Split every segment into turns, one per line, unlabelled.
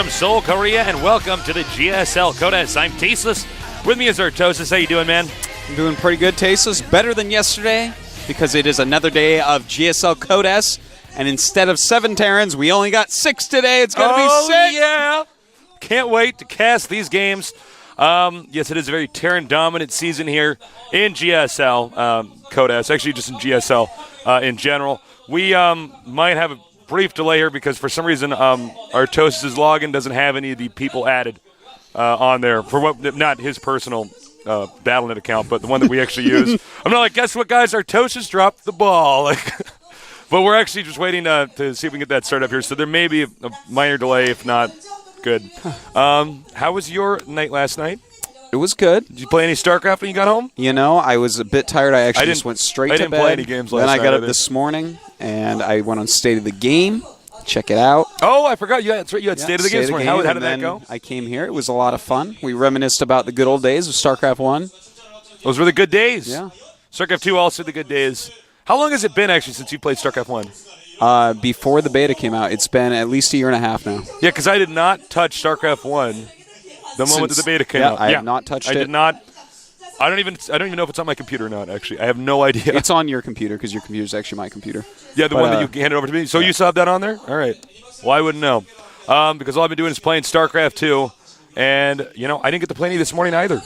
from Seoul, Korea, and welcome to the GSL Codes. I'm Tasteless. With me is Artosis. How you doing, man?
I'm doing pretty good, Tasteless. Better than yesterday because it is another day of GSL Codes, and instead of 7 Terrans, we only got 6 today. It's going to be sick.
Yeah. Can't wait to cast these games. Yes, it is a very Terran-dominant season here in GSL Codes. Actually, just in GSL in general. We might have a brief delay here because for some reason Artosis' login doesn't have any of the people added on there. For what, not his personal Battle.net account, but the one that we actually use. I'm not like, guess what, guys? Artosis dropped the ball. But we're actually just waiting to see if we can get that started up here. So there may be a minor delay, if not good. How was your night last night?
It was good.
Did you play any Starcraft when you got home?
You know, I was a bit tired. I just went straight to bed.
I didn't play any games last night.
Then I got up this morning, and I went on State of the Game. Check it out.
Oh, I forgot. You had State of the Game this morning. How did that go?
I came here. It was a lot of fun. We reminisced about the good old days of Starcraft 1.
Those were the good days.
Yeah.
Starcraft 2 also the good days. How long has it been, actually, since you played Starcraft 1?
Before the beta came out. It's been at least a year and a half now.
Yeah, because I did not touch Starcraft 1 the moment that the beta came out.
I have not touched it.
I did not. I don't even know if it's on my computer or not, actually. I have no idea.
It's on your computer because your computer is actually my computer.
Yeah, the one that you handed over to me. So you still have that on there? All right. Well, I wouldn't know. Because all I've been doing is playing StarCraft 2. And, you know, I didn't get to play any this morning either.
Okay.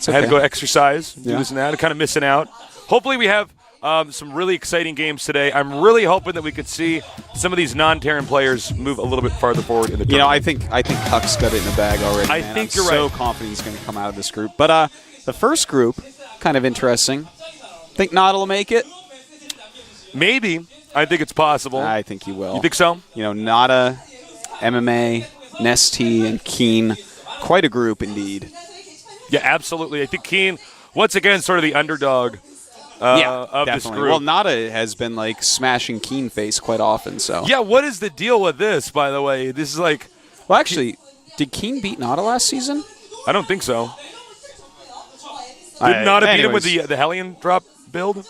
I had to go exercise, do this and that. I'm kind of missing out. Hopefully we have some really exciting games today. I'm really hoping that we could see some of these non-Terran players move a little bit farther forward in the tournament.
You know, I think Huck's got it in the bag already.
I
man.
think
I'm
you're right.
so confident he's going to come out of this group. But the first group, kind of interesting. Think Nada will make it?
Maybe. I think it's possible.
I think he will.
You think so?
You know, Nada, MMA, Nesty, and Keen. Quite a group indeed.
Yeah, absolutely. I think Keen, once again, sort of the underdog of this group.
Well, Nada has been, like, smashing Keen face quite often, so.
Yeah, what is the deal with this, by the way? This is like...
Well, actually, did Keen beat Nada last season?
I don't think so. Did Nada beat him with the Hellion drop build?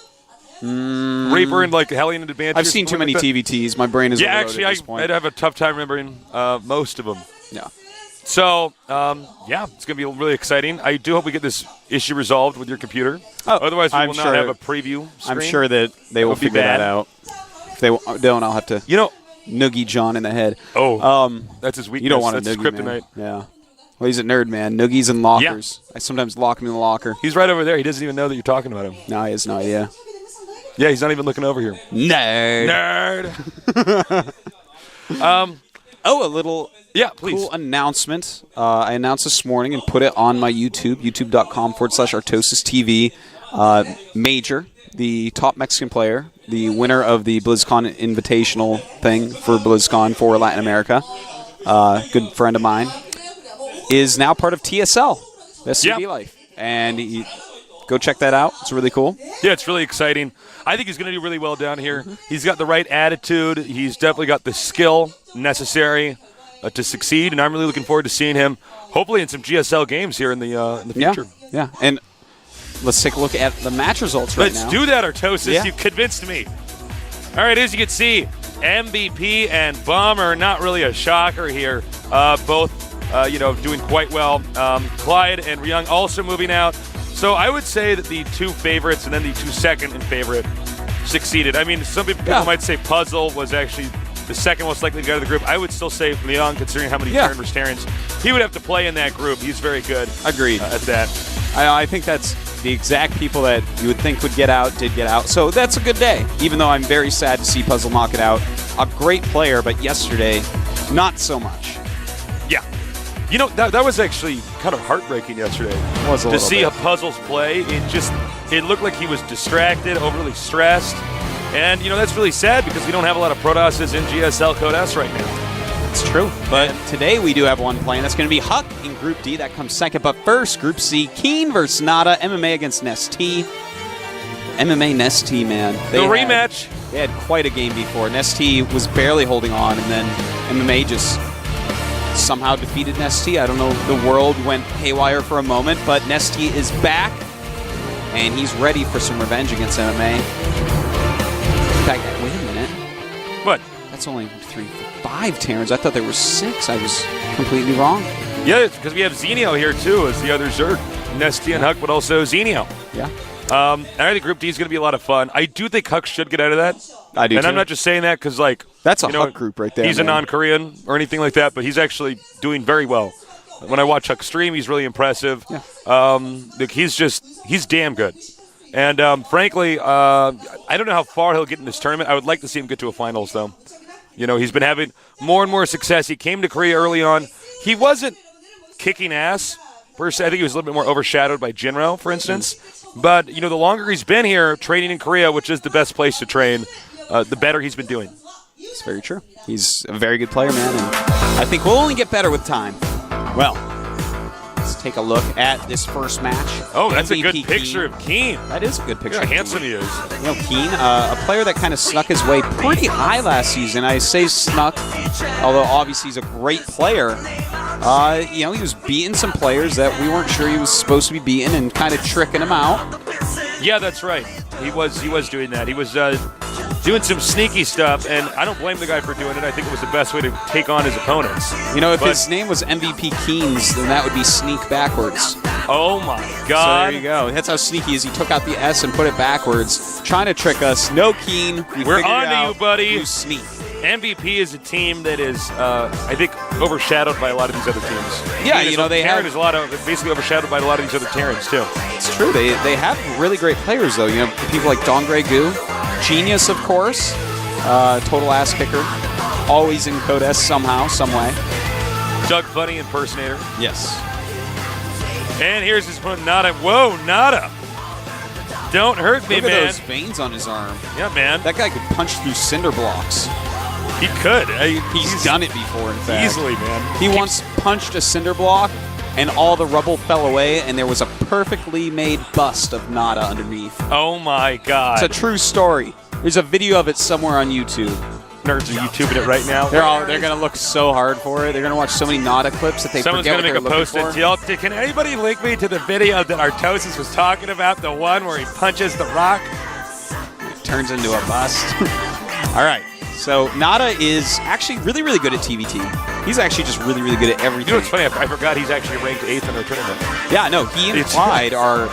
Reaper and, like, Hellion advantage?
I've seen too many TVTs. My brain is overloaded
actually,
at this point.
I'd have a tough time remembering most of them.
Yeah.
So, yeah, it's going to be really exciting. I do hope we get this issue resolved with your computer.
Oh,
otherwise, we will not have a preview screen.
I'm sure that they will figure that out. If they don't, I'll have to noogie John in the head.
Oh, that's his weakness.
You don't want to
that's
noogie,
kryptonite.
Yeah. Well, he's a nerd, man. Noogies and lockers. Yeah. I sometimes lock him in the locker.
He's right over there. He doesn't even know that you're talking about him.
No, he has no idea.
Yeah, he's not even looking over here.
Nerd. A little cool announcement. I announced this morning and put it on my YouTube, youtube.com/Artosis TV. Major, the top Mexican player, the winner of the Blizzcon Invitational thing for Blizzcon for Latin America, good friend of mine, is now part of TSL, SCB Life. And go check that out. It's really cool.
Yeah, it's really exciting. I think he's going to do really well down here. He's got the right attitude. He's definitely got the skill necessary to succeed, and I'm really looking forward to seeing him hopefully in some GSL games here in the future.
Yeah, and let's take a look at the match results right now.
Let's do that, Artosis.
Yeah.
You've convinced me. All right, as you can see, MVP and Bomber, not really a shocker here. Both, doing quite well. Clyde and Ryung also moving out. So I would say that the 2 favorites and then the 2 second and favorite succeeded. I mean, some people might say Puzzle was actually the second most likely to get out of the group. I would still say Leon, considering how many Terran versus Terrans he would have to play in that group. He's very good.
Agreed.
At that.
I think that's the exact people that you would think would get out did get out. So that's a good day, even though I'm very sad to see Puzzle knock it out. A great player, but yesterday, not so much.
Yeah. You know, that was actually kind of heartbreaking yesterday.
It was a
to see
bit.
Puzzle's play. It looked like he was distracted, overly stressed. And, that's really sad because we don't have a lot of Protosses in GSL Codes right now.
It's true. But today we do have one playing. That's going to be Huck in Group D. That comes second. But first, Group C, Keen versus Nada, MMA against Nesty. MMA Nesty, man.
The rematch.
They had quite a game before. Nesty was barely holding on, and then MMA just somehow defeated Nesty. I don't know. The world went haywire for a moment, but Nesty is back, and he's ready for some revenge against MMA. In fact, wait a minute.
What?
That's only 5 Terrans. I thought there were 6. I was completely wrong.
Yeah, because we have Xenio here, too, as the other Zerg. Nesty and Huck, but also Xenio.
Yeah.
I think Group D is going to be a lot of fun. I do think Huck should get out of that.
I do,
and
too.
I'm not just saying that because, like...
That's a Huck group right there,
He's a non-Korean or anything like that, but he's actually doing very well. When I watch Huck stream, he's really impressive. Yeah. He's damn good. And frankly, I don't know how far he'll get in this tournament. I would like to see him get to a finals, though. He's been having more and more success. He came to Korea early on. He wasn't kicking ass, per se. I think he was a little bit more overshadowed by Jinro, for instance. But, the longer he's been here training in Korea, which is the best place to train, the better he's been doing.
It's very true. He's a very good player, man, and I think we'll only get better with time. Well, let's take a look at this first match.
Oh, that's
MVP
a good picture of Keen.
That is a good picture.
Look how handsome he is.
Keen, a player that kind of snuck his way pretty high last season. I say snuck, although obviously he's a great player. He was beating some players that we weren't sure he was supposed to be beating and kind of tricking them out.
Yeah, that's right. He was doing that. He was doing some sneaky stuff, and I don't blame the guy for doing it. I think it was the best way to take on his opponents.
If his name was MVP Keens, then that would be sneak backwards.
Oh, my God.
So there you go. That's how sneaky he is. He took out the S and put it backwards, trying to trick us. No, Keen.
We're on to you, buddy.
You sneak.
MVP is a team that is, I think, overshadowed by a lot of these other teams.
Yeah, they have...
Terran is basically overshadowed by a lot of these other Terrans, too.
It's true. They have really great players, though. People like Dongre Gu, Genius, of course, total ass kicker, always in Code S somehow, some way.
Doug Funny impersonator.
Yes.
And here's his opponent, Nada. Whoa, Nada. Don't hurt me,
Look
man.
Look at those veins on his arm.
Yeah, man.
That guy could punch through cinder blocks.
He could.
He's done it before, in fact.
Easily, man.
He once punched a cinder block, and all the rubble fell away, and there was a perfectly made bust of Nada underneath.
Oh, my God.
It's a true story. There's a video of it somewhere on YouTube.
Nerds are YouTubing it right now.
They're going to look so hard for it. They're going to watch so many Nada clips that they
Someone's
forget what they're
gonna make a post
looking
it.
for.
Y'all, can anybody link me to the video that Artosis was talking about, the one where he punches the rock?
It turns into a bust. All right. So Nada is actually really, really good at TVT. He's actually just really, really good at everything.
What's funny? I forgot he's actually ranked 8th in our tournament.
Yeah, no, he and Clyde are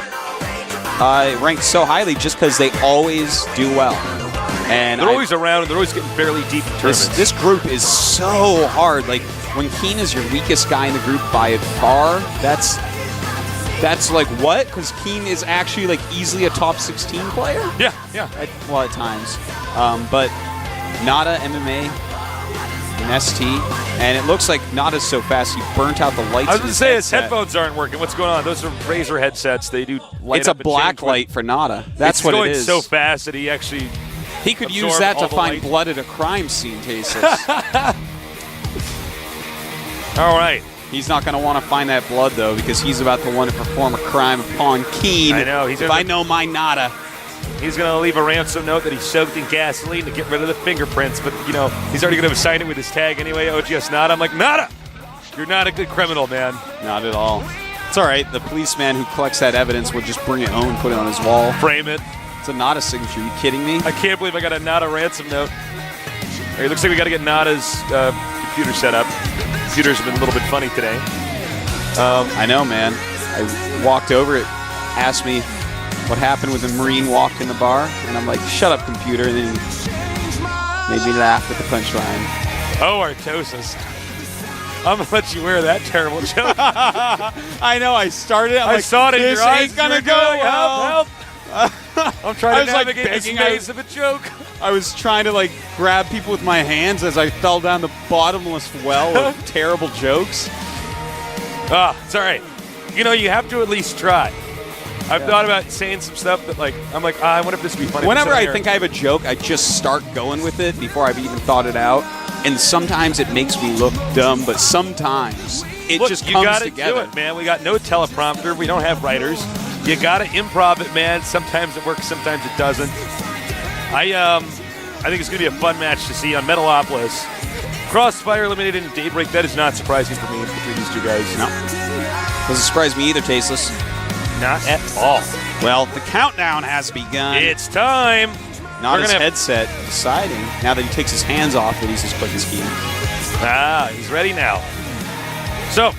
ranked so highly just because they always do well. And
they're always around, and they're always getting fairly deep in tournaments.
This group is so hard. Like, when Keen is your weakest guy in the group by far, that's like what? Because Keen is actually like easily a top 16 player.
Yeah.
At times. But Nada, MMA, and ST, and it looks like Nada's so fast he burnt out the lights.
I was going to say his
headset.
headphones aren't working. What's going on? Those are Razer headsets. They do light
It's
up
a black light for Nada. That's what it is.
It's going so fast that he actually.
He could use that to find blood at a crime scene, Tasis.
All right.
He's not going to want to find that blood, though, because he's about to want to perform a crime upon Keen.
I know.
If I know my Nada.
He's going to leave a ransom note that he soaked in gasoline to get rid of the fingerprints, but, he's already going to sign it with his tag anyway, OGS Nada. I'm like, Nada! You're not a good criminal, man.
Not at all. It's all right. The policeman who collects that evidence would just bring it home and put it on his wall.
Frame it.
It's a Nada signature. Are you kidding me?
I can't believe I got a Nada ransom note. It looks like we got to get Nada's computer set up. Computers have been a little bit funny today.
I know, man. I walked over it, asked me what happened when the Marine walked in the bar, and I'm like, shut up, computer, and then he made me laugh at the punchline.
Oh, Artosis. I'm going to let you wear that terrible joke.
I know, I started it.
I saw it in your eyes.
This ain't gonna go well.
Help. I'm trying to navigate this maze of a joke.
I was trying to grab people with my hands as I fell down the bottomless well of terrible jokes.
It's all right. You have to at least try. I've thought about saying some stuff that I'm like, I wonder if this would be funny.
Whenever I think I have a joke, I just start going with it before I've even thought it out. And sometimes it makes me look dumb, but sometimes it just comes together.
You gotta do it, man. We got no teleprompter. We don't have writers. You gotta improv it, man. Sometimes it works, sometimes it doesn't. I think it's gonna be a fun match to see on Metalopolis. Crossfire eliminated in Daybreak. That is not surprising for me between these two guys.
No. Doesn't surprise me either, Tasteless.
Not at all.
Well, the countdown has begun.
It's time.
Nada's headset deciding, now that he takes his hands off, that he's as quick as Keen.
Ah, he's ready now. So,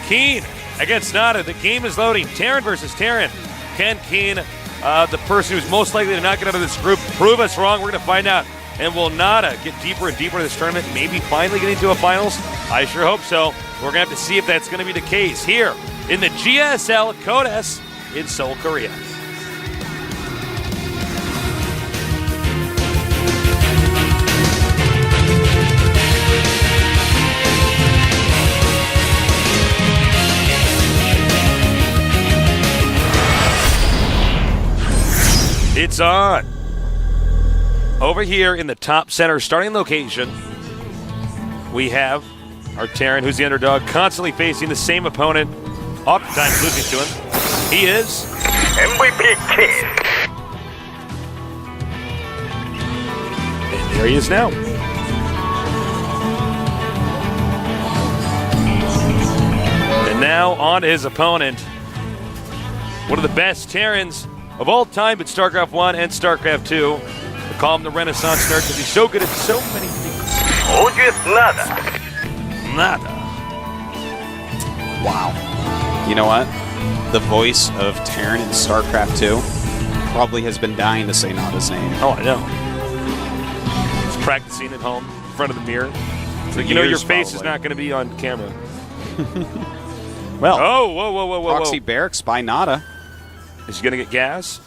Keen against Nada. The game is loading. Terran versus Terran. Can Keen, the person who's most likely to not get out of this group, prove us wrong? We're going to find out. And will Nada get deeper and deeper in this tournament, maybe finally get into a finals? I sure hope so. We're going to have to see if that's going to be the case here in the GSL Codes in Seoul, Korea. It's on. Over here in the top center starting location, we have our Terran, who's the underdog, constantly facing the same opponent, oftentimes losing to him. He is MVP Keen. And there he is now. And now on to his opponent, one of the best Terrans of all time in Starcraft 1 and Starcraft 2. They call him the Renaissance nerd because he's so good at so many things. Oh, just nada. Nada.
Wow. You know what? The voice of Terran in StarCraft 2 probably has been dying to say Nada's name.
Oh, I know. He's practicing at home in front of the mirror. So you know your face probably is not going to be on camera.
Well,
whoa.
Proxy Barracks by Nada.
Is he going to get gas?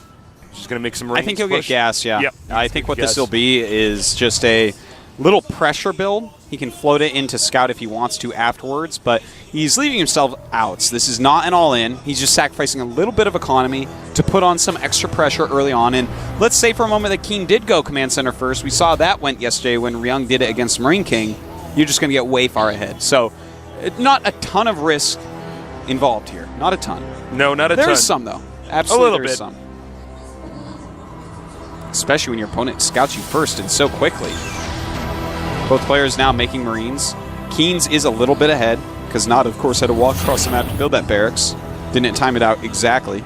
He's going to make some rings.
I think he'll get gas, yeah.
Yep,
I think what this will be is just a little pressure build. He can float it into Scout if he wants to afterwards, but he's leaving himself outs. This is not an all-in. He's just sacrificing a little bit of economy to put on some extra pressure early on. And let's say for a moment that Keen did go Command Center first. We saw that went yesterday when Ryung did it against Marine King. You're just going to get way far ahead. So not a ton of risk involved here. Not a ton.
No, not a ton.
There's some, though. Absolutely,
a little bit.
Some. Especially when your opponent scouts you first and so quickly. Both players now making Marines. Keen's is a little bit ahead, because Nada, of course, had to walk across the map to build that barracks. Didn't time it out exactly.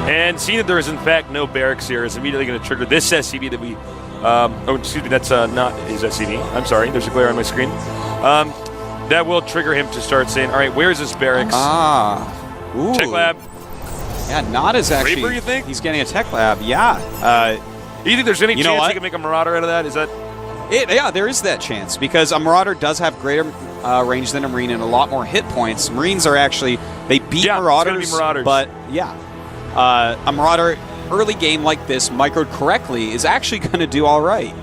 And seeing that there is, in fact, no barracks here is immediately going to trigger this SCV that we... oh, excuse me, that's not his SCV. I'm sorry, there's a glare on my screen. That will trigger him to start saying, all right, where's this barracks?
Ah. Ooh.
Tech lab.
Yeah, Nada's actually...
Reaper, you think?
He's getting a tech lab, yeah.
Do you think there's any chance he can make a Marauder out of that? Is that...
Yeah, there is that chance, because a Marauder does have greater range than a Marine and a lot more hit points. Marines are actually... They beat Marauders,
it's gonna be Marauders,
but yeah. A Marauder early game like this, microed correctly, is actually going to do all right.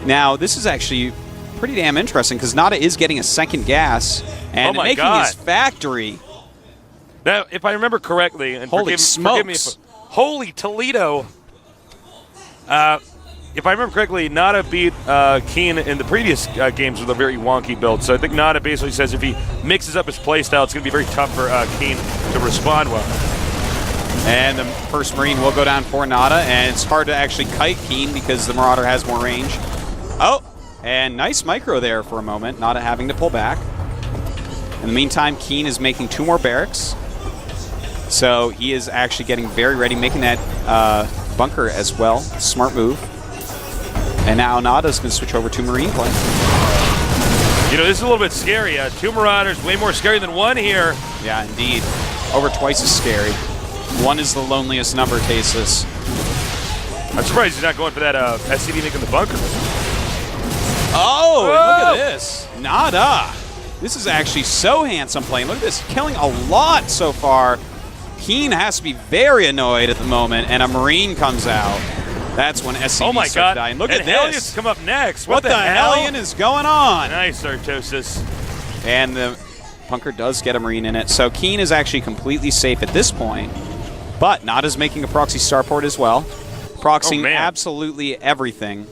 Now, this is actually pretty damn interesting, because Nada is getting a second gas and making his factory...
Now, if I remember correctly, and
holy
forgive me if, holy Toledo! If I remember correctly, Nada beat Keen in the previous games with a very wonky build. So I think Nada basically says if he mixes up his playstyle, it's going to be very tough for Keen to respond well.
And the first Marine will go down for Nada, and it's hard to actually kite Keen because the Marauder has more range. Oh, and nice micro there for a moment, Nada having to pull back. In the meantime, Keen is making 2 more barracks. So he is actually getting very ready, making that bunker as well. Smart move. And now Nada's going to switch over to Marine play.
You know, this is a little bit scary. 2 Marauders, way more scary than 1 here.
Yeah, indeed. Over twice as scary. 1 is the loneliest number, Tasteless.
I'm surprised he's not going for that SCV making the bunker.
Oh, look at this. Nada. This is actually so handsome playing. Look at this. Killing a lot so far. Keen has to be very annoyed at the moment, and a Marine comes out. That's when SCV starts dying. Look at this.
Hellions come up next.
What the hellion is going on?
Nice, Artosis.
And the bunker does get a Marine in it. So Keen is actually completely safe at this point. But Nada's making a proxy starport as well. Proxying absolutely everything.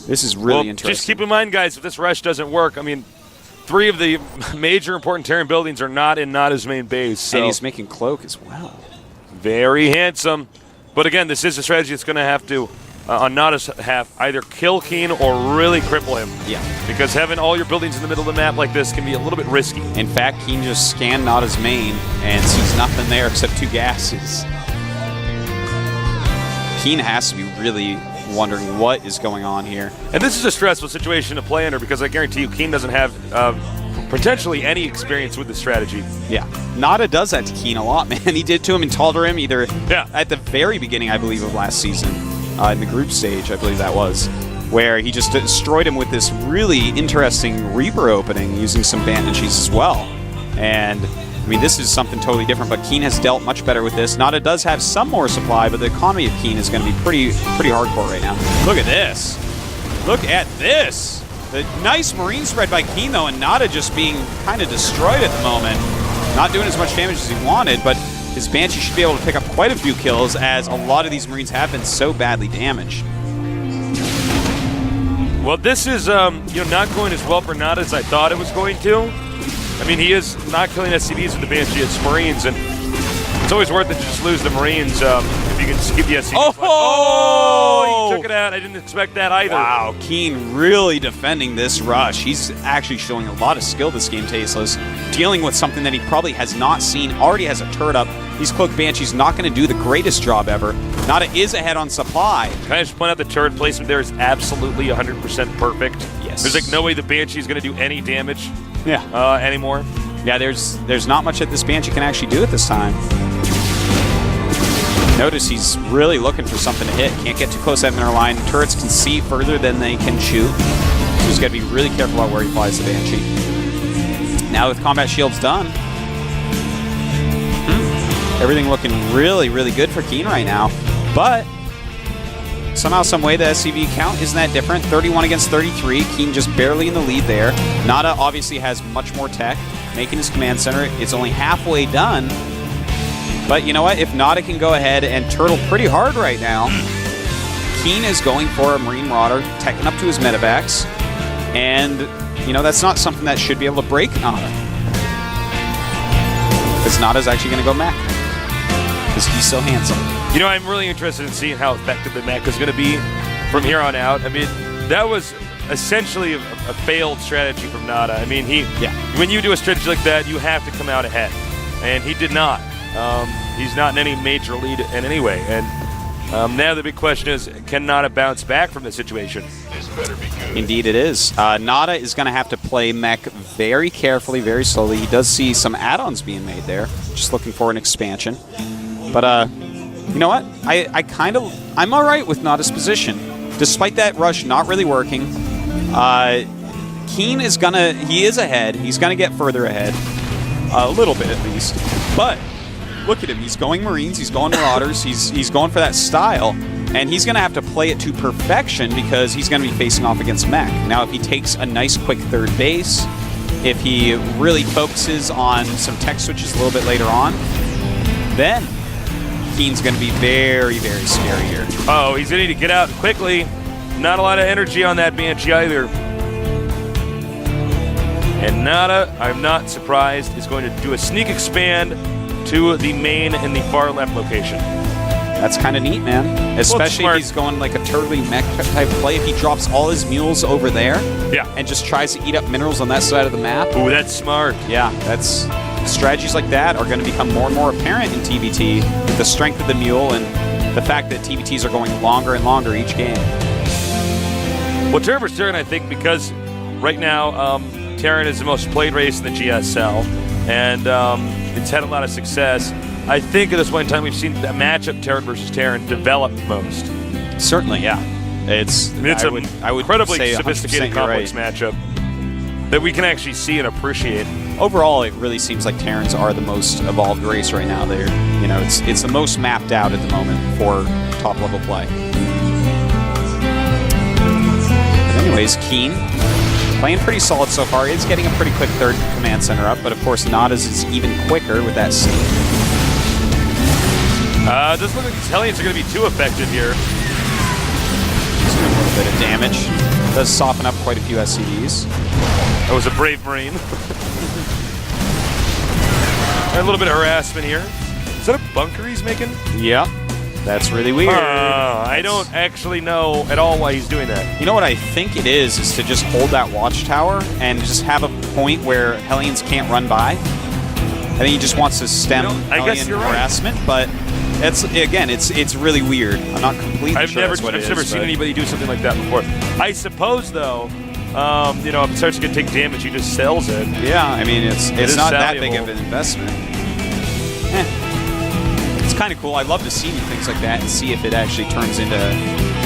This is really interesting.
Just keep in mind, guys, if this rush doesn't work, I mean, 3 of the major important Terran buildings are not in Nada's main base. So.
And he's making Cloak as well.
Very handsome. But again, this is a strategy that's going to have to, on Nada's half, either kill Keen or really cripple him.
Yeah.
Because having all your buildings in the middle of the map like this can be a little bit risky.
In fact, Keen just scanned Nada's main and sees nothing there except 2 gases. Keen has to be really wondering what is going on here.
And this is a stressful situation to play under because I guarantee you Keen doesn't have potentially any experience with the strategy.
Yeah. Nada does that to Keen a lot, man. He did to him in Tal'Darim either at the very beginning, I believe, of last season, in the group stage, I believe that was, where he just destroyed him with this really interesting Reaper opening using some Banshees as well. And I mean, this is something totally different, but Keen has dealt much better with this. Nada does have some more supply, but the economy of Keen is going to be pretty hardcore right now. Look at this. Look at this. The nice Marine spread by Keen, though, and Nada just being kind of destroyed at the moment. Not doing as much damage as he wanted, but his Banshee should be able to pick up quite a few kills, as a lot of these Marines have been so badly damaged.
Well, this is not going as well for Nada as I thought it was going to. I mean, he is not killing SCVs with the Banshee, it's Marines, and it's always worth it to just lose the Marines if you can just keep the SCVs. Oh, he took it out. I didn't expect that either.
Wow, Keen really defending this rush. He's actually showing a lot of skill this game, Tasteless, dealing with something that he probably has not seen. Already has a turret up. These Cloaked Banshees not going to do the greatest job ever. Nada is ahead on supply.
Can I just point out the turret placement there is absolutely 100% perfect?
Yes.
There's like no way the Banshee is going to do any damage anymore.
Yeah, there's not much that this Banshee can actually do at this time. Notice he's really looking for something to hit. Can't get too close to that mineral line. Turrets can see further than they can shoot. So he's got to be really careful about where he flies the Banshee. Now with combat shields done, everything looking really, really good for Keen right now. But somehow, some way, the SCV count isn't that different. 31 against 33. Keen just barely in the lead there. Nada obviously has much more tech, making his command center. It's only halfway done. But you know what? If Nada can go ahead and turtle pretty hard right now, Keen is going for a Marine Marauder, teching up to his medevacs. And, that's not something that should be able to break Nada. Because Nada's actually going to go mech. Because he's so handsome.
I'm really interested in seeing how effective the mech is going to be from here on out. I mean, that was essentially a failed strategy from Nada. I mean, when you do a strategy like that, you have to come out ahead. And he did not. He's not in any major lead in any way. And now the big question is, can Nada bounce back from this situation?
This better be good.
Indeed it is. Nada is going to have to play mech very carefully, very slowly. He does see some add-ons being made there. Just looking for an expansion. But, you know what? I'm all right with Nada's position. Despite that rush not really working, Keen is he is ahead. He's gonna get further ahead. A little bit at least. But look at him. He's going Marines, he's going Marauders, he's going for that style, and he's gonna have to play it to perfection because he's gonna be facing off against mech. Now if he takes a nice quick third base, if he really focuses on some tech switches a little bit later on, then Keen's going to be very, very scary here.
Oh, he's going to need to get out quickly. Not a lot of energy on that Banshee either. And Nada, I'm not surprised, is going to do a sneak expand to the main in the far left location.
That's kind of neat, man. Especially if he's going like a turtly mech type play. If he drops all his mules over there and just tries to eat up minerals on that side of the map.
Ooh, that's smart.
Yeah, that's... Strategies like that are going to become more and more apparent in TVT with the strength of the mule and the fact that TVTs are going longer and longer each game.
Well, turn versus turn, I think, because right now Terran is the most played race in the GSL, and it's had a lot of success. I think at this point in time we've seen that matchup Terran versus Terran develop most.
Certainly, yeah. It's
an incredibly sophisticated, complex matchup that we can actually see and appreciate.
Overall, it really seems like Terrans are the most evolved race right now. They're, it's the most mapped out at the moment for top level play. But anyways, Keen playing pretty solid so far. Is getting a pretty quick third command center up, but of course Nada's is even quicker with that sneak.
Doesn't look like these Hellions are going to be too effective here.
Just doing a little bit of damage. Does soften up quite a few SCVs.
That was a brave Marine. A little bit of harassment here. Is that a bunker he's making?
Yep. That's really weird.
I don't actually know at all why he's doing that.
You know what I think it is to just hold that watchtower and just have a point where Hellions can't run by. I think he just wants to stem Hellion harassment, but It's really weird. I'm not completely
I've
sure
never seen anybody do something like that before. I suppose though, if it starts to take damage, he just sells it.
Yeah, I mean it's not that big of an investment. It's kind of cool. I love to see things like that and see if it actually turns into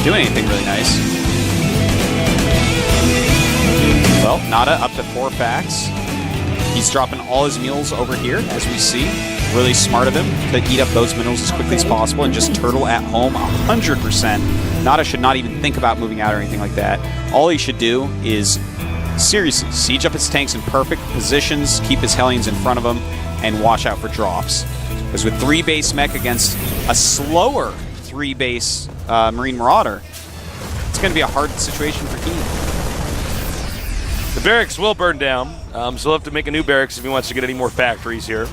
doing anything really nice. Well, Nada up to 4 packs. He's dropping all his mules over here, as we see. Really smart of him to eat up those minerals as quickly as possible and just turtle at home 100%. Nada should not even think about moving out or anything like that. All he should do is, seriously, siege up his tanks in perfect positions, keep his Hellions in front of him, and watch out for drops. Because with 3 base mech against a slower 3 base Marine Marauder, it's going to be a hard situation for Keen.
The barracks will burn down, so he'll have to make a new barracks if he wants to get any more factories here.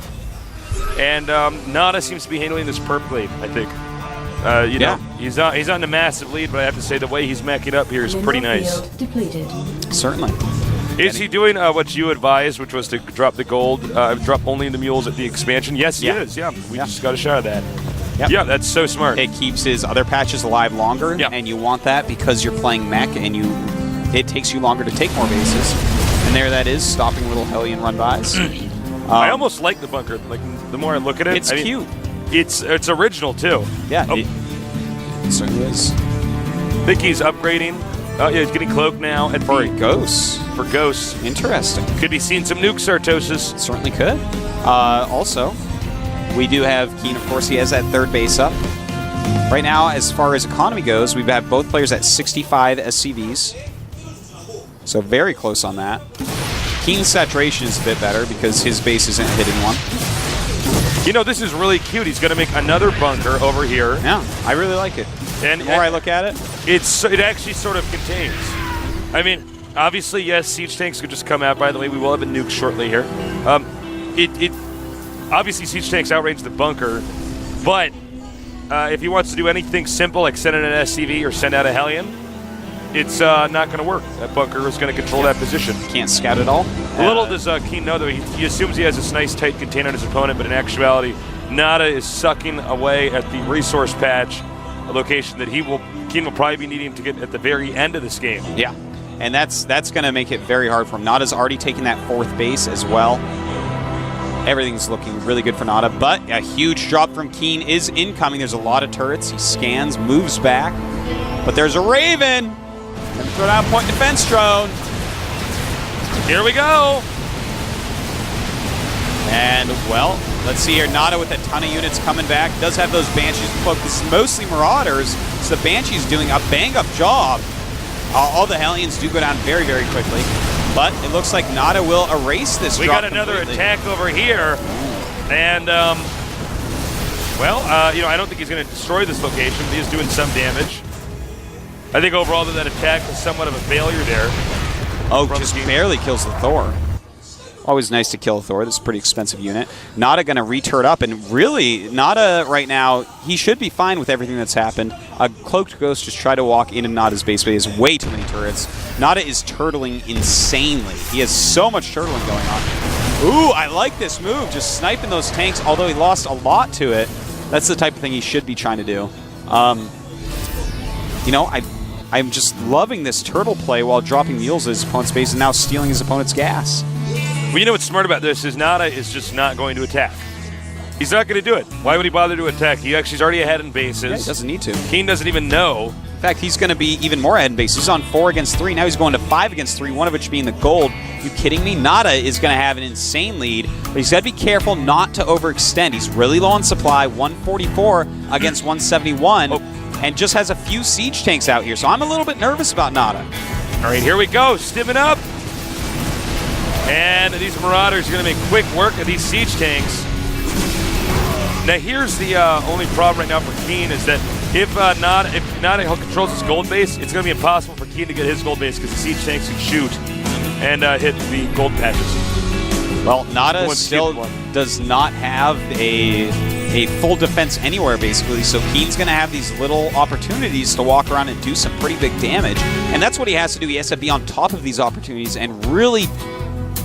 And Nada seems to be handling this perfectly, I think. He's on a massive lead, but I have to say the way he's meching up here is pretty nice.
Certainly.
Is he doing what you advised, which was to drop the gold, drop only the mules at the expansion? Yes, he is. Yeah, we just got a shot of that. Yep. Yeah, that's so smart.
It keeps his other patches alive longer, and you want that because you're playing mech, and it takes you longer to take more bases. And there that is, stopping little Hellion run-bys.
I almost like the bunker. Like the more I look at it,
it's cute.
It's original too.
Yeah, it certainly is.
I think he's upgrading. Oh yeah, he's getting cloaked now
for ghosts.
For ghosts,
interesting.
Could be seeing some nukes, Sartosis.
Certainly could. Also, we do have Keen. Of course, he has that 3rd base up. Right now, as far as economy goes, we've had both players at 65 SCVs. So very close on that. Keen's saturation is a bit better because his base isn't hitting one.
This is really cute. He's going to make another bunker over here.
Yeah, I really like it. And the more I look at it,
it actually sort of contains. I mean, obviously, yes, siege tanks could just come out. By the way, we will have a nuke shortly here. Obviously siege tanks outrange the bunker, but if he wants to do anything simple like send in an SCV or send out a Hellion, it's not going to work. That bunker is going to control that position.
Can't scout at all.
Little does Keen know, though, he assumes he has this nice tight container on his opponent, but in actuality, Nada is sucking away at the resource patch, a location that Keen will probably be needing to get at the very end of this game.
Yeah, and that's going to make it very hard for him. Nada's already taken that 4th base as well. Everything's looking really good for Nada, but a huge drop from Keen is incoming. There's a lot of turrets. He scans, moves back, but there's a Raven. And throw down point defense drone.
Here we go.
And, well, let's see here. Nada with a ton of units coming back. Does have those Banshees cloaked. This is mostly Marauders, so the Banshee's doing a bang-up job. All the Hellions do go down very, very quickly. But it looks like Nada will erase this drop.
We got another attack over here. And, I don't think he's going to destroy this location, but he's doing some damage. I think overall that attack was somewhat of a failure there.
Oh, just barely kills the Thor. Always nice to kill a Thor. This is a pretty expensive unit. Nada going to re-turret up, and really, Nada right now, he should be fine with everything that's happened. A Cloaked Ghost just tried to walk into Nada's base, but he has way too many turrets. Nada is turtling insanely. He has so much turtling going on. Ooh, I like this move, just sniping those tanks, although he lost a lot to it. That's the type of thing he should be trying to do. I'm just loving this turtle play while dropping mules at his opponent's base and now stealing his opponent's gas.
Well, you know what's smart about this is Nada is just not going to attack. He's not going to do it. Why would he bother to attack? He's already ahead in bases.
Yeah, he doesn't need to.
Keen doesn't even know.
In fact, he's going to be even more ahead in bases. He's on 4 against 3. Now he's going to 5 against 3, one of which being the gold. You kidding me? Nada is going to have an insane lead, but he's got to be careful not to overextend. He's really low on supply, 144 against 171. And just has a few siege tanks out here, so I'm a little bit nervous about Nada.
All right, here we go. Stimming up. And these Marauders are going to make quick work of these siege tanks. Now, here's the only problem right now for Keen is that if Nada controls his gold base, it's going to be impossible for Keen to get his gold base because the siege tanks can shoot and hit the gold patches.
Well, Nada still does not have a full defense anywhere, basically, so Keen's going to have these little opportunities to walk around and do some pretty big damage, and that's what he has to do. He has to be on top of these opportunities and really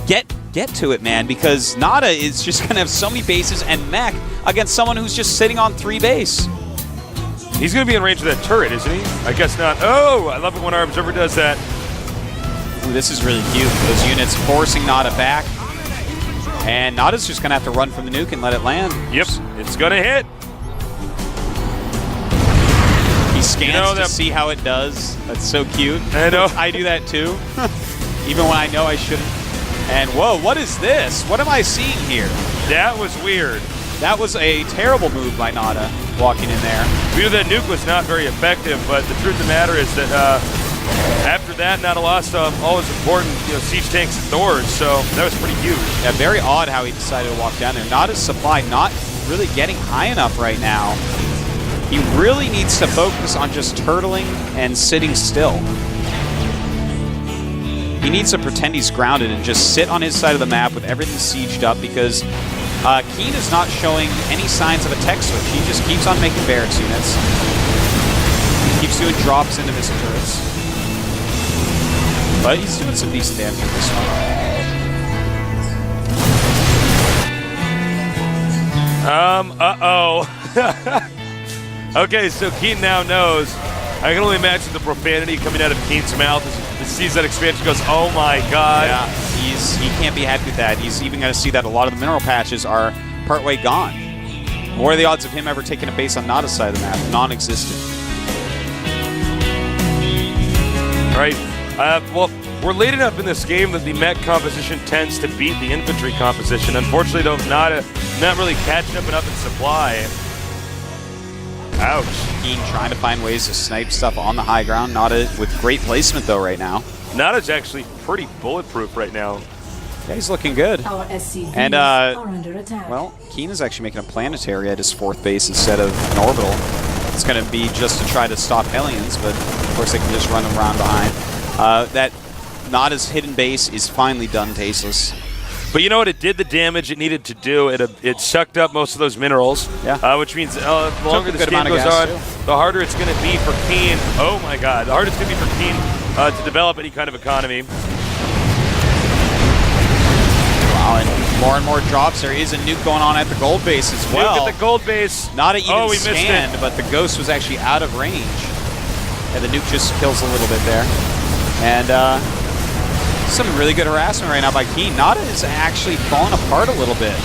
get get to it, man, because Nada is just going to have so many bases and mech against someone who's just sitting on 3 base.
He's going to be in range of that turret, isn't he? I guess not. Oh, I love it when our observer does that.
Ooh, this is really cute. Those units forcing Nada back. And Nada's just going to have to run from the nuke and let it land.
Yep, it's going to hit.
He scans to see how it does. That's so cute.
I know.
I do that too, even when I know I shouldn't. And whoa, what is this? What am I seeing here?
That was weird.
That was a terrible move by Nada, walking in there.
We knew that nuke was not very effective, but the truth of the matter is that after that, Nada lost all his important siege tanks and doors, so that was pretty huge.
Yeah, very odd how he decided to walk down there. Nada's supply not really getting high enough right now. He really needs to focus on just turtling and sitting still. He needs to pretend he's grounded and just sit on his side of the map with everything sieged up, because Keen is not showing any signs of a tech switch. He just keeps on making barracks units. He keeps doing drops into missile turrets. But he's doing some decent damage with this one.
Uh-oh. Okay, so Keen now knows. I can only imagine the profanity coming out of Keen's mouth as he sees that expansion, goes, oh my god.
Yeah, he can't be happy with that. He's even going to see that a lot of the mineral patches are partway gone. What are the odds of him ever taking a base on Nada's side of the map? Non-existent.
Right. Well, we're late enough in this game that the mech composition tends to beat the infantry composition. Unfortunately, though, Nada not really catching up enough in supply. Ouch.
Keen trying to find ways to snipe stuff on the high ground. Nada with great placement, though, right now.
Nada's actually pretty bulletproof right now.
Yeah, he's looking good.
Our SCVs
And,
are under attack.
well, Keen is actually making a planetary at his 4th base instead of an orbital. It's going to be just to try to stop aliens, but of course they can just run around behind. That Nada's hidden base is finally done, tasteless.
But you know what? It did the damage it needed to do. It sucked up most of those minerals.
Yeah.
Which means the longer this game goes on, the harder it's going to be for Keen. Oh my god. The harder it's going to be for Keen to develop any kind of economy.
Wow, and more drops. There is a nuke going on at the gold base as well.
Nuke at the gold base.
Not even
we missed
scanned,
it.
but the ghost was actually out of range. And the nuke just kills a little bit there. And some really good harassment right now by Keen. Nada is actually falling apart a little bit.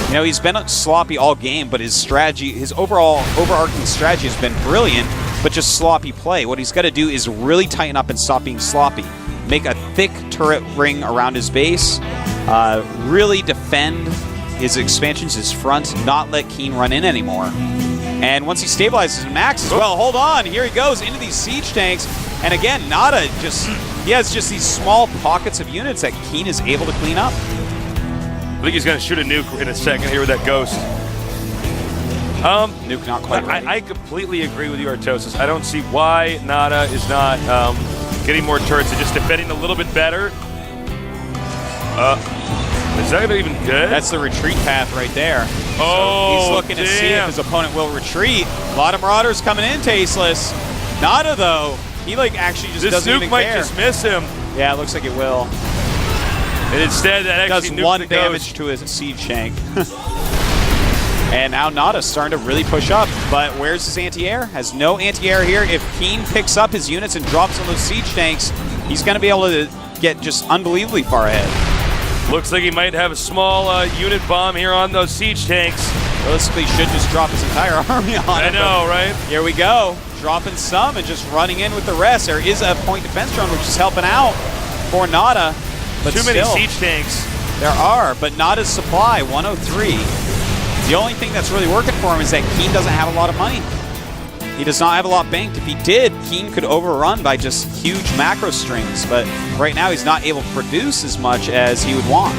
You know, he's been sloppy all game, but his strategy, his overarching strategy has been brilliant, but just sloppy play. What he's got to do is really tighten up and stop being sloppy. Make a thick turret ring around his base, really defend his expansions, his front, not let Keen run in anymore. And once he stabilizes and maxes, well, hold on, here he goes into these siege tanks. And again, Nada he has just these small pockets of units that Keen is able to clean up.
I think he's going to shoot a nuke in a second here with that ghost.
Nuke not quite ready.
I completely agree with you, Artosis. I don't see why Nada is not getting more turrets and just defending a little bit better. Is that even good?
That's the retreat path right there.
Oh,
so he's looking to see if his opponent will retreat. A lot of Marauders coming in, tasteless. Nada, though, he actually just doesn't even care.
This nuke might just miss him.
Yeah, it looks like it will.
And instead, that actually
does 1 damage to his siege tank. And now Nada's starting to really push up. But where's his anti-air? Has no anti-air here. If Keen picks up his units and drops on those siege tanks, he's going to be able to get just unbelievably far ahead.
Looks like he might have a small unit bomb here on those siege tanks.
Realistically, should just drop his entire army on it.
I know, right?
Here we go. Dropping some and just running in with the rest. There is a point defense drone, which is helping out for Nada. But
Too many siege tanks.
There are, but Nada's supply, 103. The only thing that's really working for him is that Keen doesn't have a lot of money. He does not have a lot banked. If he did, Keen could overrun by just huge macro strings, but right now he's not able to produce as much as he would want.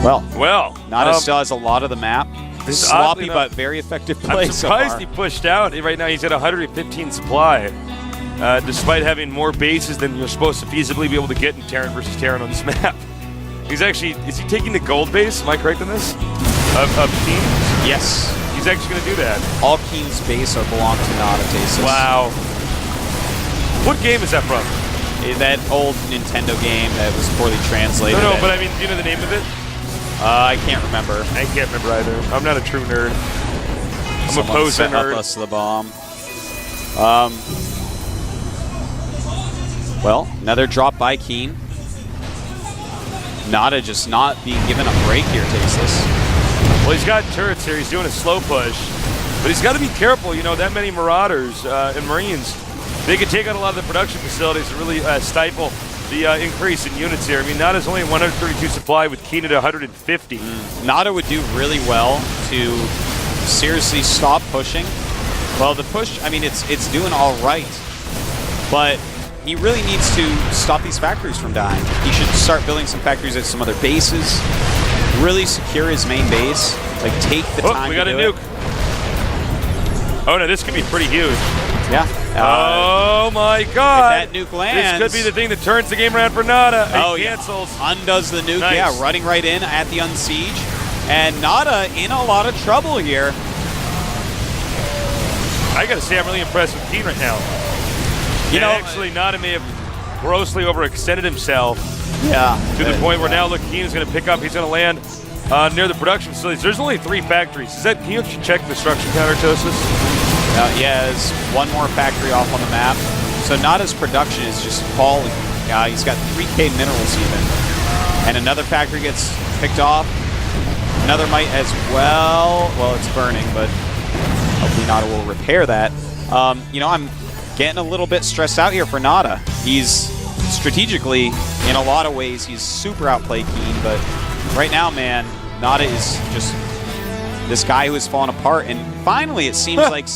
Well, Nada still has a lot of the map. Sloppy but very effective play.
I'm surprised he pushed out. Right now he's at 115 supply. Despite having more bases than you're supposed to feasibly be able to get in Terran versus Terran on this map. He's actually, is he taking the gold base? Am I correct on this? Of Keen?
Yes.
He's actually going to do that.
All Keen's base belong to Nada, Tasteless.
Wow. What game is that from?
that old Nintendo game that was poorly translated.
No, but I mean, do you know the name of it?
I can't remember.
I can't remember either. I'm not a true nerd. I'm a poser
set
nerd.
Up us the bomb. Well, another drop by Keen. Nada just not being given a break here, Tasteless.
Well, he's got turrets here. He's doing a slow push. But he's got to be careful. You know, that many Marauders and Marines, they could take out a lot of the production facilities and really stifle the increase in units here. I mean, Nada's only 132 supply with Keen at 150.
Nada would do really well to seriously stop pushing. Well, the push, I mean, it's doing all right. But he really needs to stop these factories from dying. He should start building some factories at some other bases. Really secure his main base. Like, take the time
we got
to
a
do
nuke.
it.
Oh, no, this could be pretty huge.
Yeah.
Oh, my God.
If that nuke lands.
This could be the thing that turns the game around for Nada. He cancels.
Yeah. Undoes the nuke.
Nice.
Yeah, running right in at the unsiege. And Nada in a lot of trouble here.
I got to say, I'm really impressed with Keen right now. You know, actually, Nada may have grossly overextended himself.
Yeah.
To the point where now, look, Keen is going to pick up. He's going to land near the production facilities. There's only 3 factories. Can you check the destruction counter, Tosis?
He has one more factory off on the map. So Nada's production is just falling. He's got 3K minerals even. And another factory gets picked off. Another might as well. Well, it's burning, but hopefully Nada will repair that. You know, I'm getting a little bit stressed out here for Nada. He's strategically, in a lot of ways, he's super outplayed Keen, but right now, man, Nada is just this guy who has fallen apart. And finally, it seems like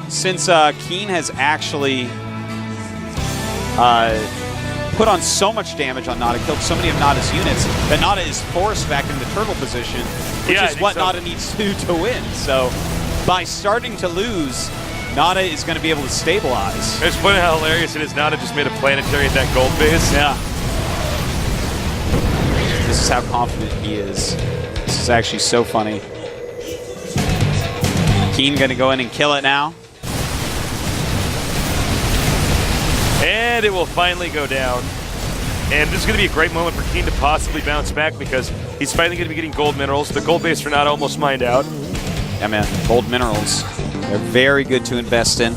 since Keen has actually put on so much damage on Nada, killed so many of Nada's units, that Nada is forced back into turtle position, which is what Nada needs to do to win. So by starting to lose, Nada is going to be able to stabilize.
It's funny how hilarious it is. Nada just made a planetary at that gold base.
Yeah. This is how confident he is. This is actually so funny. Keen going to go in and kill it now.
And it will finally go down. And this is going to be a great moment for Keen to possibly bounce back because he's finally going to be getting gold minerals. The gold base for Nada almost mined out.
Yeah, man. Gold minerals. They're very good to invest in.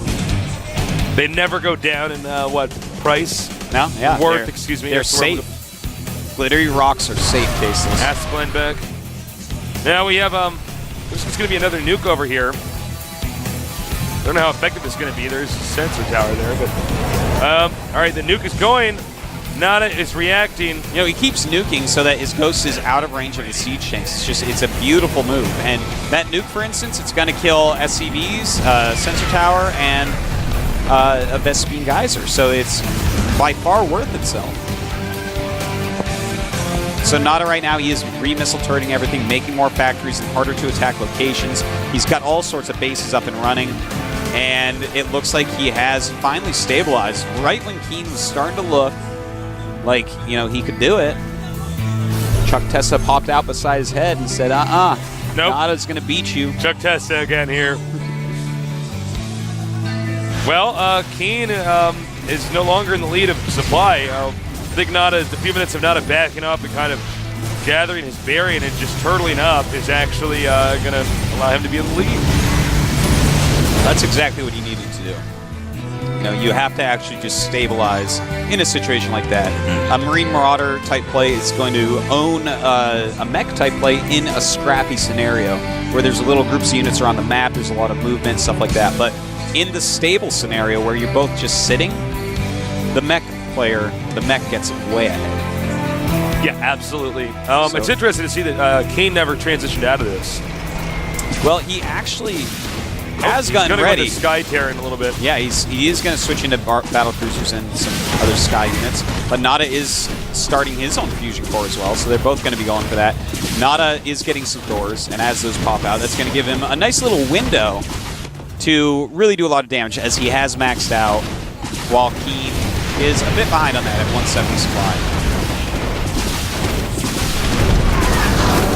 They never go down in, what, price?
No? Yeah.
Worth, excuse me.
They're safe. Glittery rocks are safe, Tasteless.
Ask Glenn Beck. Now we have, this is going to be another nuke over here. I don't know how effective it's going to be. There's a sensor tower there, but... all right, the nuke is going. Nada is reacting.
You know, he keeps nuking so that his ghost is out of range of the siege tanks. It's a beautiful move. And that nuke, for instance, it's going to kill SCVs, sensor tower, and a Vespine geyser. So it's by far worth itself. So Nada right now, he is re-missile turreting everything, making more factories and harder to attack locations. He's got all sorts of bases up and running. And it looks like he has finally stabilized. Right when Keen was starting to look like, you know, he could do it, Chuck Testa popped out beside his head and said, nope. Nada's going to beat you.
Chuck Testa again here. Well, Keen is no longer in the lead of supply. I think Nada, the few minutes of Nada backing up and kind of gathering his bearing and just turtling up is actually going to allow him to be in the lead.
That's exactly what he needed to do. You know, you have to actually just stabilize in a situation like that. A Marine Marauder type play is going to own a mech type play in a scrappy scenario where there's little groups of units around the map, there's a lot of movement, stuff like that. But in the stable scenario where you're both just sitting, the mech player, the mech gets way ahead.
Yeah, absolutely. It's interesting to see that Keen never transitioned out of this.
Well, he actually has gotten ready.
He's going to go to Sky Terran a little bit.
Yeah, he is going to switch into battle cruisers and some other Sky units. But Nada is starting his own fusion core as well, so they're both going to be going for that. Nada is getting some doors, and as those pop out, that's going to give him a nice little window to really do a lot of damage, as he has maxed out, while Keen is a bit behind on that at 170 supply.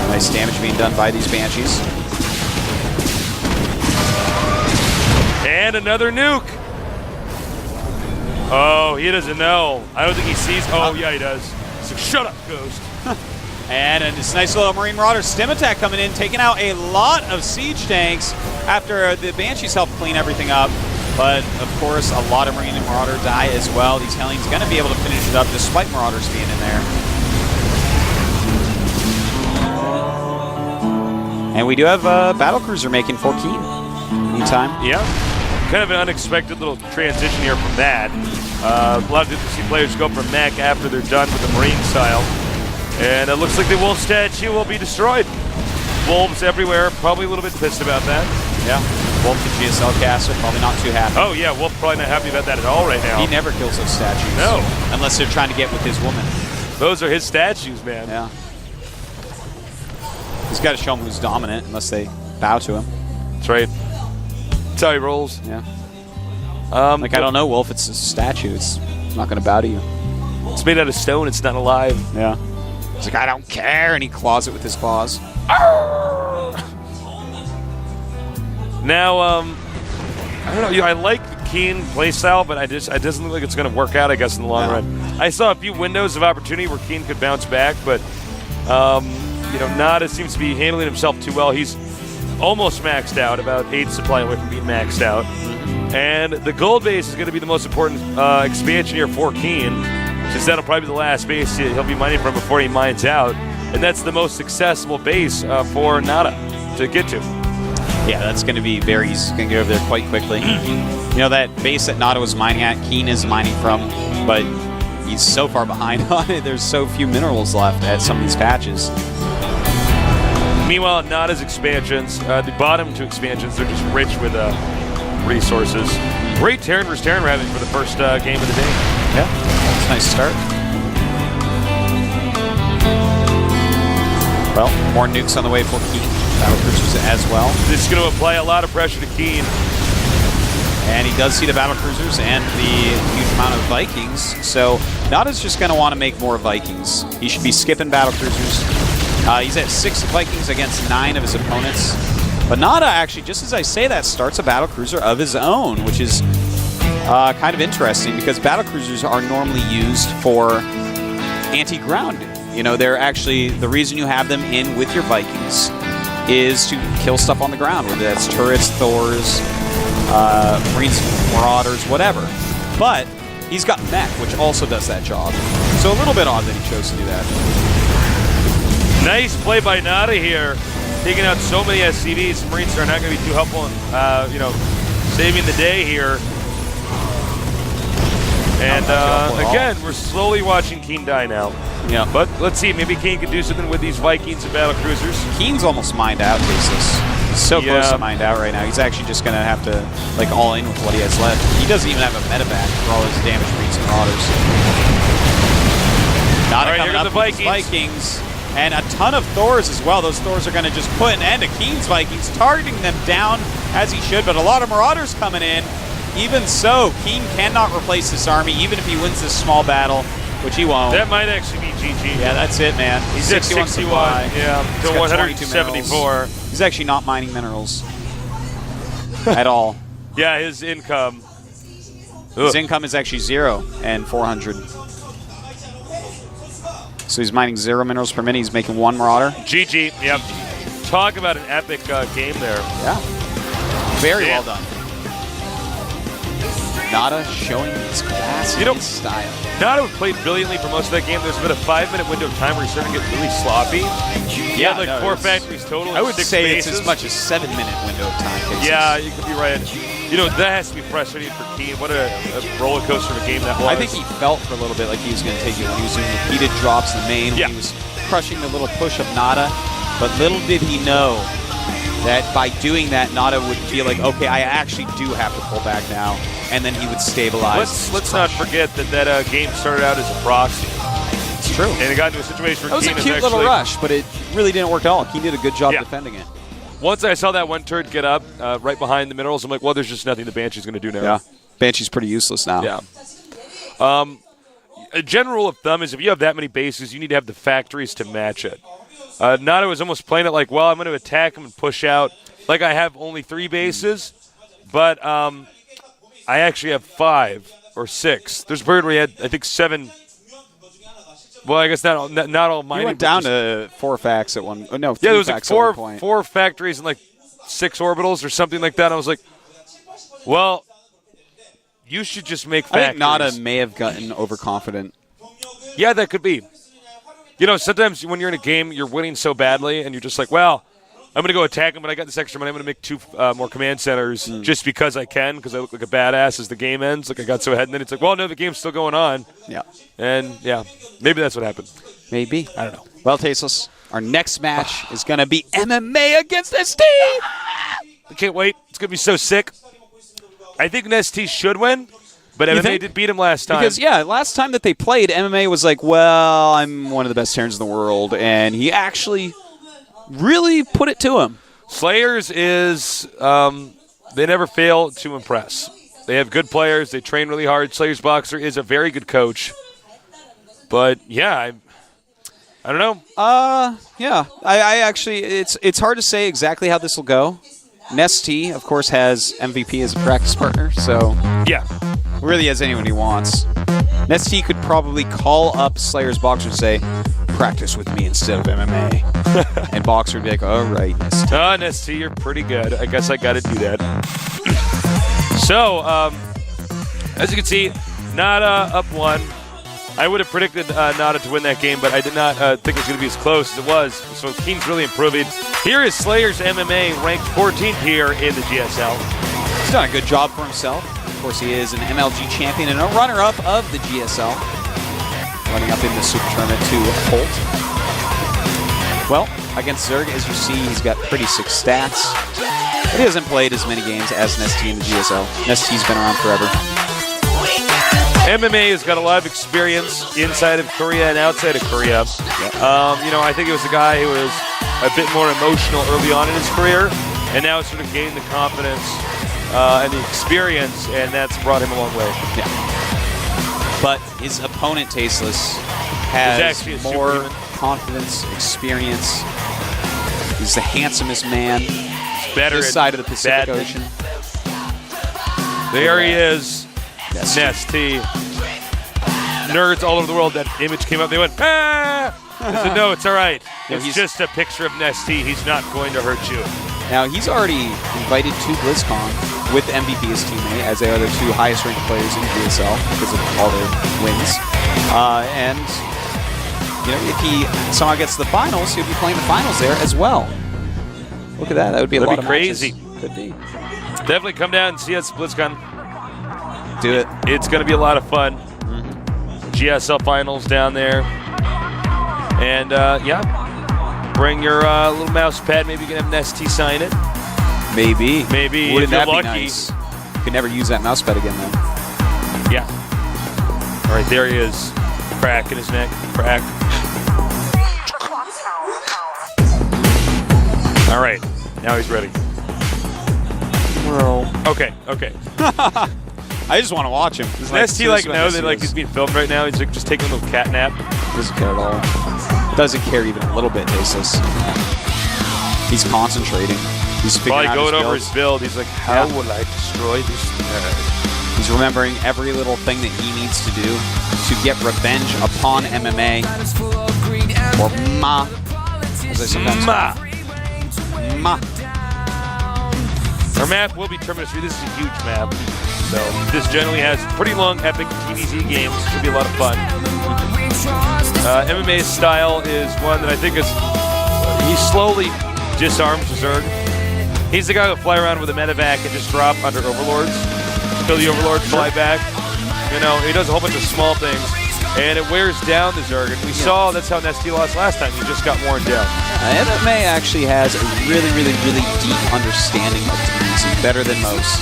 Nice damage being done by these Banshees.
And another nuke. Oh, he doesn't know. I don't think he sees. Oh, yeah, he does. So shut up, Ghost.
And this nice little Marine Marauder stim attack coming in, taking out a lot of siege tanks after the Banshees helped clean everything up. But, of course, a lot of Marine and Marauder die as well. These Hellions going to be able to finish it up despite Marauders being in there. And we do have a Battlecruiser making for Keen. Meantime.
Yeah. Kind of an unexpected little transition here from that. A lot of different players go from mech after they're done with the Marine style. And it looks like the Wolf statue will be destroyed. Wolves everywhere, probably a little bit pissed about that.
Yeah. Wolf and GSL caster, probably not too happy.
Oh, yeah, Wolf probably not happy about that at all right now.
He never kills those statues.
No.
Unless they're trying to get with his woman.
Those are his statues, man.
Yeah. He's got to show them who's dominant unless they bow to him.
That's right. That's how he rolls.
Yeah. I don't know, Wolf. It's a statue. It's not going to bow to you.
It's made out of stone. It's not alive.
Yeah. He's like, I don't care, and he claws it with his claws.
Now, I don't know. I like the Keen playstyle, but it doesn't look like it's going to work out, I guess, in the long run. I saw a few windows of opportunity where Keen could bounce back, but, Nada seems to be handling himself too well. He's almost maxed out, about 8 supply away from being maxed out. And the gold base is going to be the most important expansion here for Keen, since that'll probably be the last base he'll be mining from before he mines out. And that's the most accessible base for Nada to get to.
Yeah, that's going to be very easy. He's going to get over there quite quickly. That base that Nada was mining at, Keen is mining from, but he's so far behind on it. There's so few minerals left at some of these patches.
Meanwhile, Nada's expansions, the bottom 2 expansions, they're just rich with resources. Great Terran vs. Terran we're having for the first game of the day.
Yeah, that's a nice start. Well, more nukes on the way for Keen. Battlecruisers as well.
This is going to apply a lot of pressure to Keen.
And he does see the Battlecruisers and the huge amount of Vikings. So Nada's just going to want to make more Vikings. He should be skipping Battlecruisers. He's at 6 Vikings against 9 of his opponents. But Nada actually, just as I say that, starts a Battlecruiser of his own, which is kind of interesting because Battlecruisers are normally used for anti-ground. They're actually, the reason you have them in with your Vikings is to kill stuff on the ground, whether that's turrets, Thors, Marines, Marauders, whatever. But he's got mech, which also does that job. So a little bit odd that he chose to do that.
Nice play by Nada here, taking out so many SCVs. Marines are not going to be too helpful in, saving the day here. And again, we're slowly watching Keen die now.
Yeah.
But let's see, maybe Keen can do something with these Vikings and Battlecruisers.
Keen's almost mined out, Jesus. He's so close to mined out right now. He's actually just going to have to, all in with what he has left. He doesn't even have a medevac for all his damaged Marines and Marauders. Nada coming up with his Vikings. And a ton of Thors as well. Those Thors are going to just put an end to Keen's Vikings, targeting them down as he should. But a lot of Marauders coming in. Even so, Keen cannot replace this army, even if he wins this small battle, which he won't.
That might actually be GG.
Yeah, that's it, man.
He's at 61 supply. Yeah, to 174.
He's actually not mining minerals at all.
Yeah, his income.
His income is actually 0 and 400. So he's mining 0 minerals per minute. He's making 1 Marauder.
GG. Yep. Talk about an epic game there.
Yeah. Very well done. Nada showing his class and his style.
Nada played brilliantly for most of that game. There's been a 5-minute window of time where he's starting to get really sloppy.
Yeah,
4 factories total.
I would say
bases.
it's as much as 7-minute window of time. Cases.
Yeah, you could be right. That has to be frustrating for Keen. What a roller coaster of a game that was.
I think he felt for a little bit like he was going to take it when he was doing repeated drops in the main, when he was crushing the little push of Nada. But little did he know that by doing that, Nada would feel like, okay, I actually do have to pull back now, and then he would stabilize.
Let's not forget that game started out as a proxy.
It's true.
And it got into a situation where
Keen was a cute little rush, but it really didn't work at all. Keen did a good job defending it.
Once I saw that one turret get up right behind the minerals, I'm like, well, there's just nothing the Banshee's going to do now.
Yeah, Banshee's pretty useless now.
Yeah. A general rule of thumb is if you have that many bases, you need to have the factories to match it. Nada was almost playing it like, well, I'm going to attack him and push out. Like I have only 3 bases, but I actually have 5. or 6. There's a period where he had, I think, 7. Well, I guess not all mining.
He went down to 4 facts at one. Oh, no, 3
there was
facts
like
at one point.
4 factories and like 6 orbitals or something like that. I was like, well, you should just make factories.
I think Nada may have gotten overconfident.
Yeah, that could be. You know, sometimes when you're in a game, you're winning so badly, and you're just like, well, I'm going to go attack him, but I got this extra money. I'm going to make 2 more command centers just because I can, because I look like a badass as the game ends. Like, I got so ahead, and then it's like, well, no, the game's still going on.
Yeah.
And, yeah, maybe that's what happened.
Maybe.
I don't know.
Well, Tasteless, our next match is going to be MMA against ST.
I can't wait. It's going to be so sick. I think ST should win, but MMA did beat him last time.
Because, yeah, last time that they played, MMA was like, well, I'm one of the best Terrans in the world, and he actually really put it to him.
Slayers is, they never fail to impress. They have good players. They train really hard. Slayers Boxer is a very good coach. But, yeah, I don't know.
Yeah. I actually, it's hard to say exactly how this will go. Nesty, of course, has MVP as a practice partner, so
yeah,
really has anyone he wants. Nesty could probably call up Slayer's Boxer and say, practice with me instead of MMA. And Boxer would be like, all right, Nesty.
Nesty, you're pretty good. I guess I got to do that. So, as you can see, Nada up 1. I would have predicted Nada to win that game, but I did not think it was going to be as close as it was. So Keen's really improving. Here is Slayers MMA, ranked 14th here in the GSL.
He's done a good job for himself. Of course, he is an MLG champion and a runner-up of the GSL. Running up in the Super Tournament to Holt. Well, against Zerg, as you see, he's got pretty sick stats. But he hasn't played as many games as Nesty in the GSL. Nesty's been around forever.
MMA has got a lot of experience inside of Korea and outside of Korea. You know, I think it was a guy who was a bit more emotional early on in his career, and now sort of gained the confidence and the experience, and that's brought him a long way.
Yeah. But his opponent, Tasteless, has more confidence, experience. He's the handsomest man this side of the Pacific Ocean.
There he is. Nesty. Nerds all over the world, that image came up, they went, ah! I said, no, it's all right. It's just a picture of Nesty. He's not going to hurt you.
Now, he's already invited to Blizzcon with MVP as teammate, as they are the 2 highest-ranked players in GSL because of all their wins. And, you know, if he somehow gets to the finals, he'll be playing the finals there as well. Look at that. That would be a lot of
crazy.
Matches. Could be.
Definitely come down and see us at Blizzcon.
Do it.
It's going to be a lot of fun. GSL finals down there. And, yeah, bring your little mouse pad. Maybe you can have Nesty sign it.
Maybe.
Wouldn't that be nice?
You could never use that mouse pad again, then.
Yeah. All right, there he is. Crack in his neck. Crack. All right. Now he's ready.
Well.
Okay.
I just want to watch him.
Does Nesty know that he's being filmed right now? He's like just taking a little cat nap.
Doesn't care at all. Doesn't care even a little bit, Tasteless. He's concentrating. He's figuring out
going over his build. He's like, how will I destroy this nerd?
He's remembering every little thing that he needs to do to get revenge upon MMA. Or Ma. As I sometimes Ma.
Our map will be Terminus 3. This is a huge map. So this generally has pretty long, epic TVZ games. Should be a lot of fun. MMA's style is one that I think is he slowly disarms Zerg. He's the guy who'll fly around with a medevac and just drop under overlords. Kill the overlord, fly back. You know, he does a whole bunch of small things, and it wears down the Zerg. And we saw that's how Nesty lost last time. He just got worn down.
MMA actually has a really, really, really deep understanding of TVZ, better than most.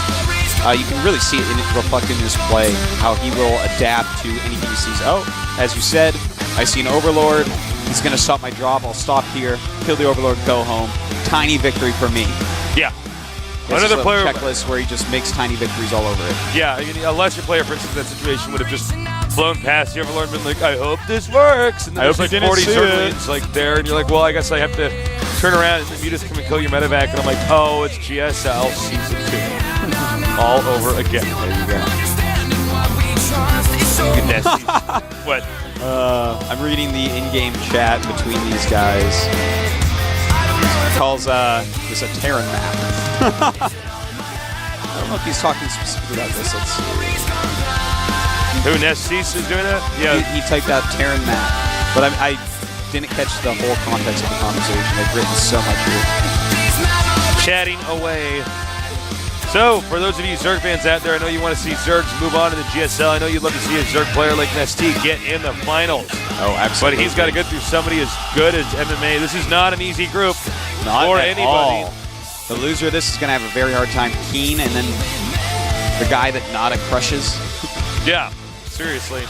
You can really see it reflected in his play, how he will adapt to anything he sees. Oh, as you said, I see an Overlord. He's going to stop my drop. I'll stop here, kill the Overlord, go home. Tiny victory for me.
Yeah.
There's another player checklist where he just makes tiny victories all over it.
Yeah, a lesser player, for instance, in that situation would have just flown past the Overlord and been like, I hope this works. And then there's like 40 Zerglings like there, and you're like, well, I guess I have to turn around, and then you just come and kill your medevac, and I'm like, oh, it's GSL Season 2. All over again.
There you go.
What?
I'm reading the in-game chat between these guys. He calls this a Terran map. I don't know if he's talking specifically about this. Let's see.
Who, Nestis is doing that? Yeah.
He typed out Terran map, but I didn't catch the whole context of the conversation. They've written so much here.
Chatting away. So, for those of you Zerg fans out there, I know you want to see Zergs move on to the GSL. I know you'd love to see a Zerg player like Nesty get in the finals.
Oh, absolutely.
But he's got to go through somebody as good as MMA. This is not an easy group for anybody.
All. The loser of this is going to have a very hard time. Keen, and then the guy that Nada crushes.
Yeah, seriously.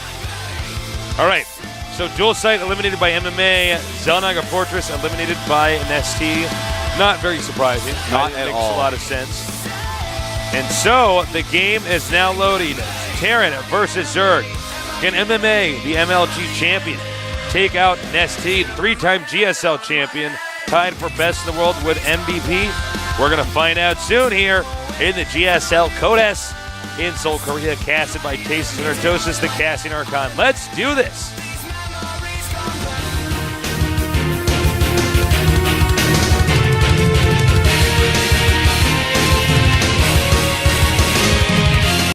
All right. So, Dual Sight eliminated by MMA. Zelnaga Fortress eliminated by NST. Not very surprising.
Not at all.
Makes a lot of sense. And so, the game is now loading. Terran versus Zerg. Can MMA, the MLG champion, take out Nesty, 3-time GSL champion, tied for best in the world with MVP? We're going to find out soon here in the GSL Codes in Seoul, Korea, casted by Tastes and Artosis, the Casting Archon. Let's do this.